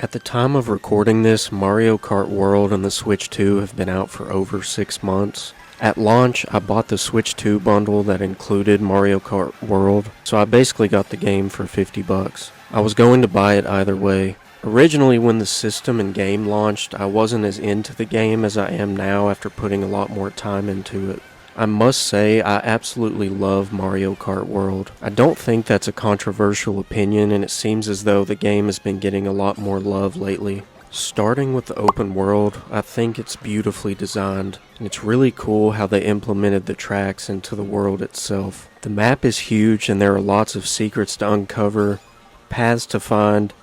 At the time of recording this, Mario Kart World and the Switch 2 have been out for over 6 months. At launch, I bought the Switch 2 bundle that included Mario Kart World, so I basically got the game for $50. I was going to buy it either way. Originally, when the system and game launched, I wasn't as into the game as I am now after putting a lot more time into it. I must say, I absolutely love Mario Kart World. I don't think that's a controversial opinion, and it seems as though the game has been getting a lot more love lately. Starting with the open world, I think it's beautifully designed, and it's really cool how they implemented the tracks into the world itself. The map is huge, and there are lots of secrets to uncover, paths to find,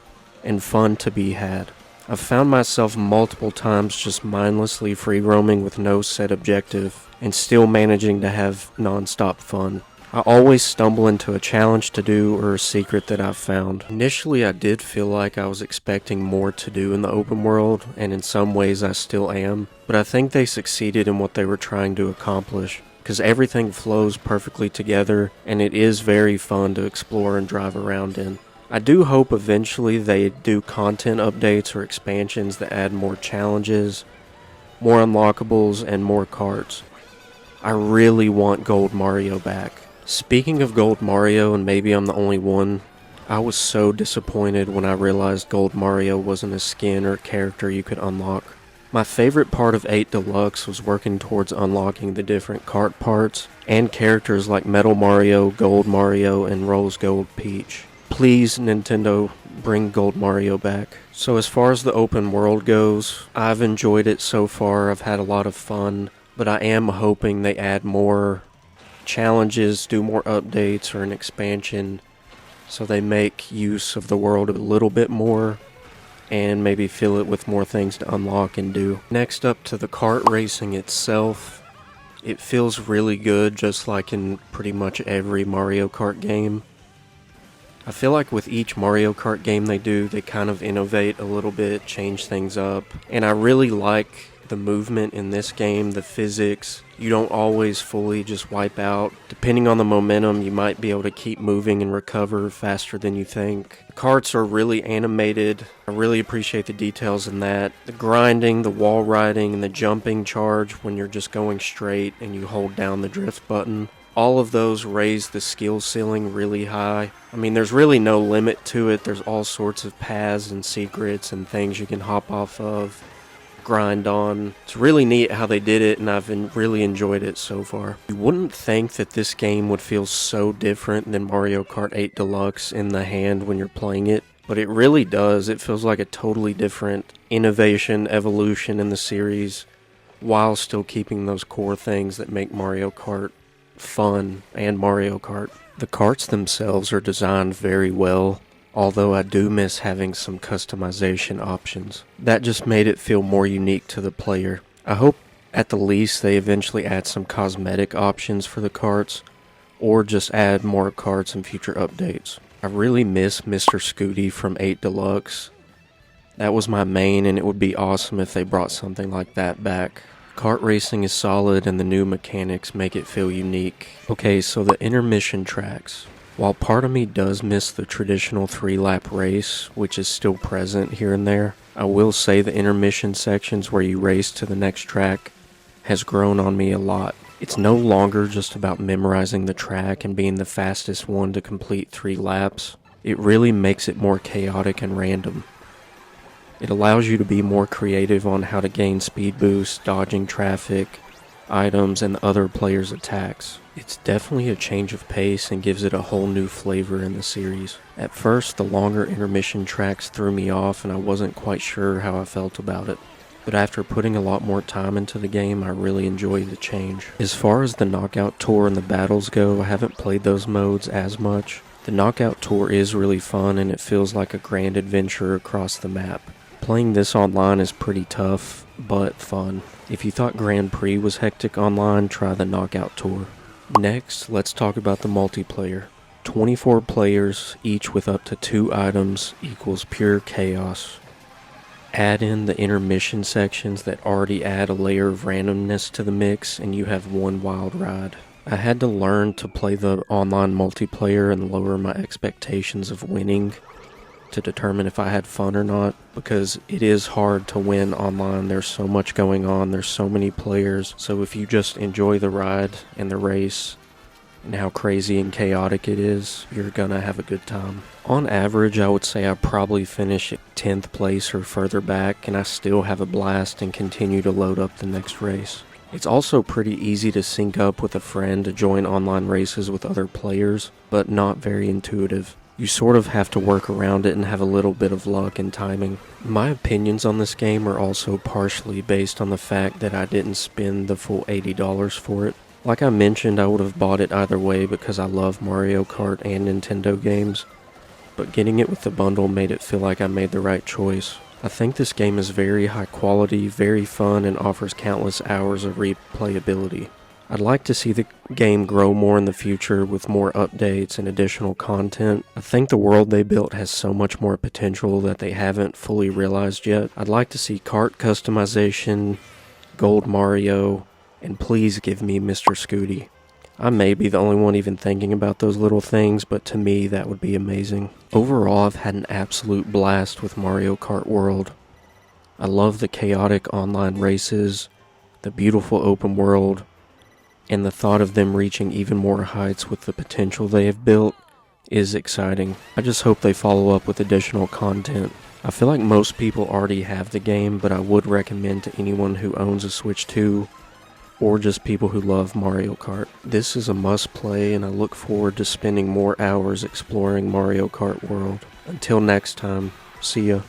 and fun to be had. I've found myself multiple times just mindlessly free roaming with no set objective, and still managing to have non-stop fun. I always stumble into a challenge to do or a secret that I've found. Initially, I did feel like I was expecting more to do in the open world, and in some ways I still am, but I think they succeeded in what they were trying to accomplish, because everything flows perfectly together, and it is very fun to explore and drive around in. I do hope eventually they do content updates or expansions that add more challenges, more unlockables, and more carts. I really want Gold Mario back. Speaking of Gold Mario, and maybe I'm the only one, I was so disappointed when I realized Gold Mario wasn't a skin or character you could unlock. My favorite part of 8 Deluxe was working towards unlocking the different cart parts and characters like Metal Mario, Gold Mario, and Rose Gold Peach. Please, Nintendo, bring Gold Mario back. So as far as the open world goes, I've enjoyed it so far. I've had a lot of fun, but I am hoping they add more challenges, do more updates or an expansion, so they make use of the world a little bit more and maybe fill it with more things to unlock and do. Next up to the kart racing itself. It feels really good, just like in pretty much every Mario Kart game. I feel like with each Mario Kart game they do, they kind of innovate a little bit, change things up, and I really like the movement in this game, the physics. You don't always fully just wipe out. Depending on the momentum, you might be able to keep moving and recover faster than you think. The karts are really animated. I really appreciate the details in that. The grinding, the wall riding, and the jumping charge when you're just going straight and you hold down the drift button. All of those raise the skill ceiling really high. I mean, there's really no limit to it. There's all sorts of paths and secrets and things you can hop off of, grind on. It's really neat how they did it, and I've really enjoyed it so far. You wouldn't think that this game would feel so different than Mario Kart 8 Deluxe in the hand when you're playing it, but it really does. It feels like a totally different innovation, evolution in the series, while still keeping those core things that make Mario Kart fun and Mario Kart. The karts themselves are designed very well, although I do miss having some customization options. That just made it feel more unique to the player. I hope at the least they eventually add some cosmetic options for the karts, or just add more karts in future updates. I really miss Mr. Scooty from 8 Deluxe. That was my main, and it would be awesome if they brought something like that back. Kart racing is solid, and the new mechanics make it feel unique. Okay, so the intermission tracks. While part of me does miss the traditional 3-lap race, which is still present here and there, I will say the intermission sections where you race to the next track has grown on me a lot. It's no longer just about memorizing the track and being the fastest one to complete 3 laps. It really makes it more chaotic and random. It allows you to be more creative on how to gain speed boosts, dodging traffic, items, and other players' attacks. It's definitely a change of pace and gives it a whole new flavor in the series. At first, the longer intermission tracks threw me off and I wasn't quite sure how I felt about it. But after putting a lot more time into the game, I really enjoyed the change. As far as the Knockout Tour and the battles go, I haven't played those modes as much. The Knockout Tour is really fun and it feels like a grand adventure across the map. Playing this online is pretty tough, but fun. If you thought Grand Prix was hectic online, try the Knockout Tour. Next, let's talk about the multiplayer. 24 players, each with up to 2 items, equals pure chaos. Add in the intermission sections that already add a layer of randomness to the mix, and you have one wild ride. I had to learn to play the online multiplayer and lower my expectations of winning to determine if I had fun or not, because it is hard to win online. There's so much going on, there's so many players, so if you just enjoy the ride and the race and how crazy and chaotic it is, you're gonna have a good time. On average, I would say I probably finish at 10th place or further back, and I still have a blast and continue to load up the next race. It's also pretty easy to sync up with a friend to join online races with other players, but not very intuitive. You sort of have to work around it and have a little bit of luck and timing. My opinions on this game are also partially based on the fact that I didn't spend the full $80 for it. Like I mentioned, I would have bought it either way because I love Mario Kart and Nintendo games, but getting it with the bundle made it feel like I made the right choice. I think this game is very high quality, very fun, and offers countless hours of replayability. I'd like to see the game grow more in the future with more updates and additional content. I think the world they built has so much more potential that they haven't fully realized yet. I'd like to see kart customization, Gold Mario, and please give me Mr. Scooty. I may be the only one even thinking about those little things, but to me that would be amazing. Overall, I've had an absolute blast with Mario Kart World. I love the chaotic online races, the beautiful open world, and the thought of them reaching even more heights with the potential they have built is exciting. I just hope they follow up with additional content. I feel like most people already have the game, but I would recommend to anyone who owns a Switch 2 or just people who love Mario Kart. This is a must play, and I look forward to spending more hours exploring Mario Kart World. Until next time, see ya.